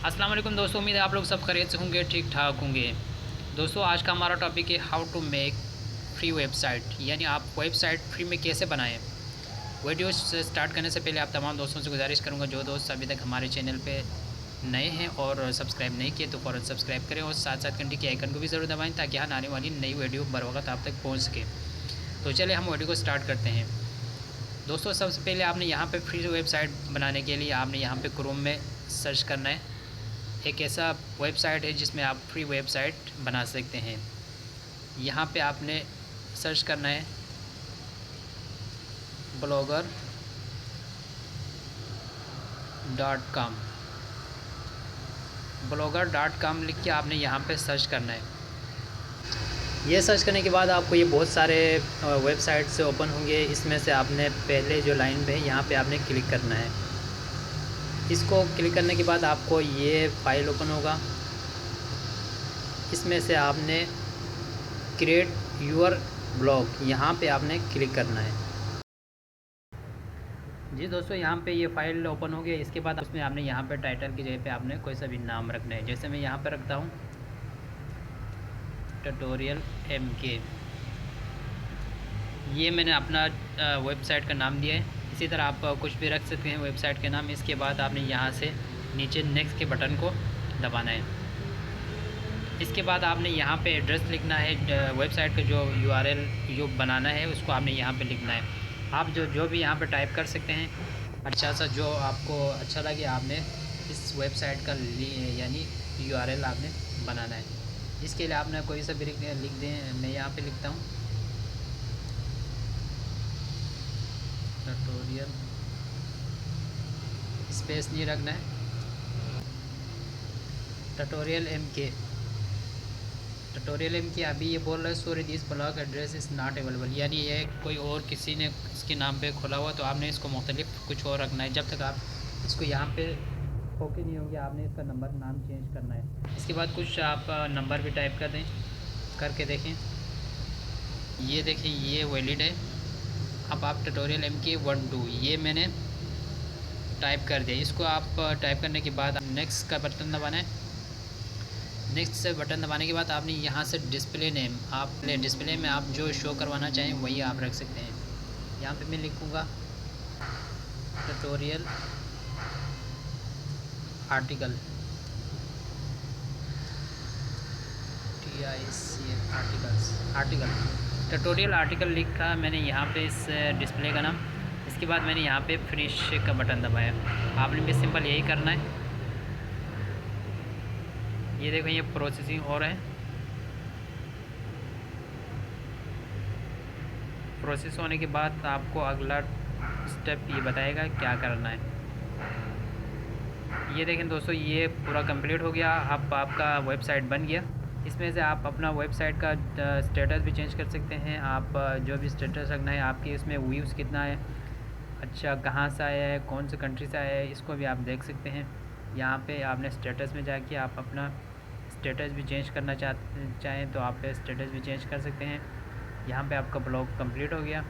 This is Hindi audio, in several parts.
अस्सलाम वालेकुम दोस्तों, उम्मीद है आप लोग सब खैरियत से होंगे, ठीक ठाक होंगे। दोस्तों आज का हमारा टॉपिक है how to make free website, यानी आप वेबसाइट फ्री में कैसे बनाएं। वीडियो से स्टार्ट करने से पहले आप तमाम दोस्तों से गुजारिश करूंगा, जो दोस्त अभी तक हमारे चैनल पे नए हैं और सब्सक्राइब नहीं किए तो फ़ौरन सब्सक्राइब करें और साथ साथ घंटी के आइकन को भी ज़रूर दबाएँ ताकि आने वाली नई वीडियो बर वक्त आप तक पहुँच सके। तो चलिए हम वीडियो को स्टार्ट करते हैं। दोस्तों सबसे पहले आपने यहाँ पे फ्री वेबसाइट बनाने के लिए आपने यहाँ पे क्रोम में सर्च करना है। एक ऐसा वेबसाइट है जिसमें आप फ्री वेबसाइट बना सकते हैं। यहाँ पे आपने सर्च करना है blogger.com। blogger.com लिख के आपने यहाँ पे सर्च करना है। ये सर्च करने के बाद आपको ये बहुत सारे वेबसाइट से ओपन होंगे। इसमें से आपने पहले जो लाइन पे है यहाँ पे आपने क्लिक करना है। इसको क्लिक करने के बाद आपको ये फाइल ओपन होगा। इसमें से आपने क्रिएट योर ब्लॉग यहाँ पे आपने क्लिक करना है। जी दोस्तों, यहाँ पे ये फाइल ओपन हो गया। इसके बाद उसमें आपने यहाँ पे टाइटल की जगह पे आपने कोई सा भी नाम रखना है। जैसे मैं यहाँ पे रखता हूँ ट्यूटोरियल MK। ये मैंने अपना वेबसाइट का नाम दिया है। इसी तरह आप कुछ भी रख सकते हैं वेबसाइट के नाम। इसके बाद आपने यहाँ से नीचे नेक्स्ट के बटन को दबाना है। इसके बाद आपने यहाँ पे एड्रेस लिखना है। वेबसाइट का जो URL जो बनाना है उसको आपने यहाँ पे लिखना है। आप जो भी यहाँ पे टाइप कर सकते हैं। अच्छा सा जो आपको अच्छा लगे आपने इस वेबसाइट का यानी URL आपने बनाना है। इसके लिए आपने कोई सा भी लिख दें। मैं यहाँ पे लिखता हूँ ट्यूटोरियल, स्पेस नहीं रखना है, ट्यूटोरियल MK। ट्यूटोरियल MK अभी ये बोल रहा है sorry this blog address is not available, यानी ये कोई और किसी ने इसके नाम पे खोला हुआ, तो आपने इसको मुख्तलिफ कुछ और रखना है। जब तक आप इसको यहाँ पे ओके नहीं होगी आपने इसका नाम चेंज करना है। इसके बाद कुछ आप नंबर भी टाइप कर दें, करके देखें। ये देखें ये वैलिड है। अब आप ट्यूटोरियल MK 1-2 ये मैंने टाइप कर दिया। इसको आप टाइप करने के बाद नेक्स्ट का बटन दबाना है। नेक्स्ट से बटन दबाने के बाद आपने यहाँ से डिस्प्ले नेम, आप डिस्प्ले में आप जो शो करवाना चाहें वही आप रख सकते हैं। यहाँ पे मैं लिखूँगा tutorial article, article tutorial article लिखा मैंने यहाँ पे इस डिस्प्ले का नाम। इसके बाद मैंने यहाँ पे फिनिश का बटन दबाया। आपने भी सिंपल यही करना है। ये देखो ये प्रोसेसिंग हो रहा है। प्रोसेस होने के बाद आपको अगला स्टेप ये बताएगा क्या करना है। ये देखें दोस्तों ये पूरा कंप्लीट हो गया। अब आपका वेबसाइट बन गया। इसमें से आप अपना वेबसाइट का स्टेटस भी चेंज कर सकते हैं। आप जो भी स्टेटस रखना है, आपके इसमें व्यूज़ कितना है, अच्छा कहाँ से आया है, कौन से कंट्री से आया है, इसको भी आप देख सकते हैं। यहाँ पे आपने स्टेटस में जाके आप अपना स्टेटस भी चेंज करना चाहें तो आप स्टेटस भी चेंज कर सकते हैं। यहाँ पे आपका ब्लॉग कंप्लीट हो गया।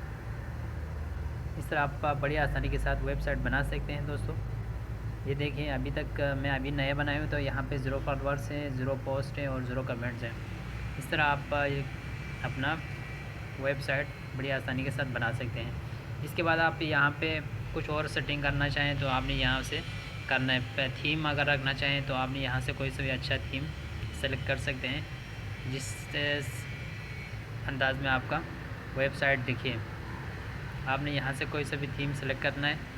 इस तरह आप बड़ी आसानी के साथ वेबसाइट बना सकते हैं दोस्तों। ये देखें अभी तक मैं अभी नए बनाए हूँ तो यहाँ पे 0 फॉलोअर्स हैं, 0 पोस्ट हैं और 0 कमेंट्स हैं। इस तरह आप अपना वेबसाइट बड़ी आसानी के साथ बना सकते हैं। इसके बाद आप यहाँ पे कुछ और सेटिंग करना चाहें तो आपने यहाँ से करना है। थीम अगर रखना चाहें तो आपने यहाँ से कोई सा भी अच्छा थीम सेलेक्ट कर सकते हैं जिस अंदाज में आपका वेबसाइट दिखे। आपने यहाँ से कोई सा भी थीम सेलेक्ट करना है।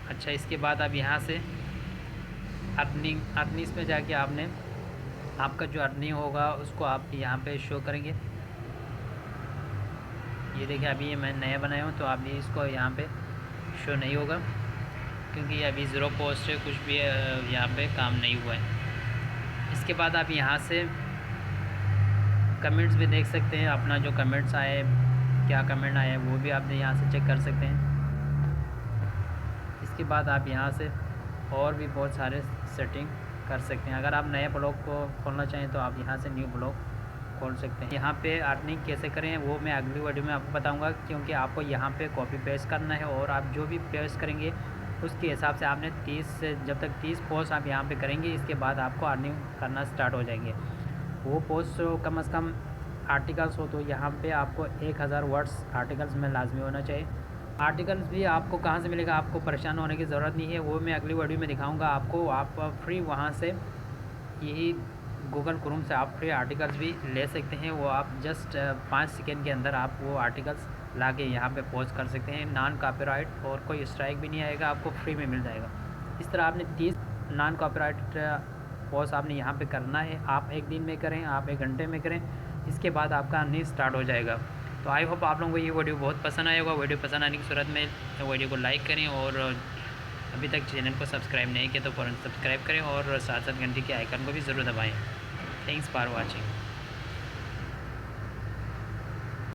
अच्छा इसके बाद आप यहाँ से अर्निंग में जाके आपने आपका जो अर्निंग होगा उसको आप यहाँ पे शो करेंगे। ये देखिए अभी ये मैं नया बनाया हूँ तो अभी इसको यहाँ पे शो नहीं होगा क्योंकि ये अभी 0 पोस्ट है, कुछ भी यहाँ पे काम नहीं हुआ है। इसके बाद आप यहाँ से कमेंट्स भी देख सकते हैं। अपना जो कमेंट्स आए, क्या कमेंट आया है वो भी आप यहाँ से चेक कर सकते हैं। इसके बाद आप यहाँ से और भी बहुत सारे सेटिंग कर सकते हैं। अगर आप नए ब्लॉग को खोलना चाहें तो आप यहाँ से न्यू ब्लॉग खोल सकते हैं। यहाँ पे अर्निंग कैसे करें वो मैं अगली वीडियो में आपको बताऊँगा, क्योंकि आपको यहाँ पे कॉपी पेस्ट करना है और आप जो भी पेस्ट करेंगे उसके हिसाब से आपने 30 जब तक 30 पोस्ट आप यहाँ पे करेंगे, इसके बाद आपको अर्निंग करना स्टार्ट हो जाएंगे। वो पोस्ट कम से कम आर्टिकल्स हो तो यहाँ पे आपको 1000 वर्ड्स आर्टिकल्स में लाजमी होना चाहिए। आर्टिकल्स भी आपको कहाँ से मिलेगा, आपको परेशान होने की ज़रूरत नहीं है, वो मैं अगली वीडियो में दिखाऊंगा आपको। आप फ्री वहाँ से यही गूगल क्रोम से आप फ्री आर्टिकल्स भी ले सकते हैं। वो आप जस्ट 5 सेकेंड के अंदर आप वो आर्टिकल्स ला के यहाँ पर पोस्ट कर सकते हैं, नॉन कॉपीराइट, और कोई स्ट्राइक भी नहीं आएगा, आपको फ्री में मिल जाएगा। इस तरह आपने 30 नॉन कॉपीराइट पोस्ट आपने यहाँ पे करना है। आप एक दिन में करें, आप 1 घंटे में करें, इसके बाद आपका अर्निंग स्टार्ट हो जाएगा। तो आई होप आप लोगों को ये वीडियो बहुत पसंद आया होगा। वीडियो पसंद आने की सूरत में वीडियो को लाइक करें, और अभी तक चैनल को सब्सक्राइब नहीं किया तो फ़ौरन सब्सक्राइब करें, और साथ साथ घंटी के आइकन को भी ज़रूर दबाएँ। Thanks for watching.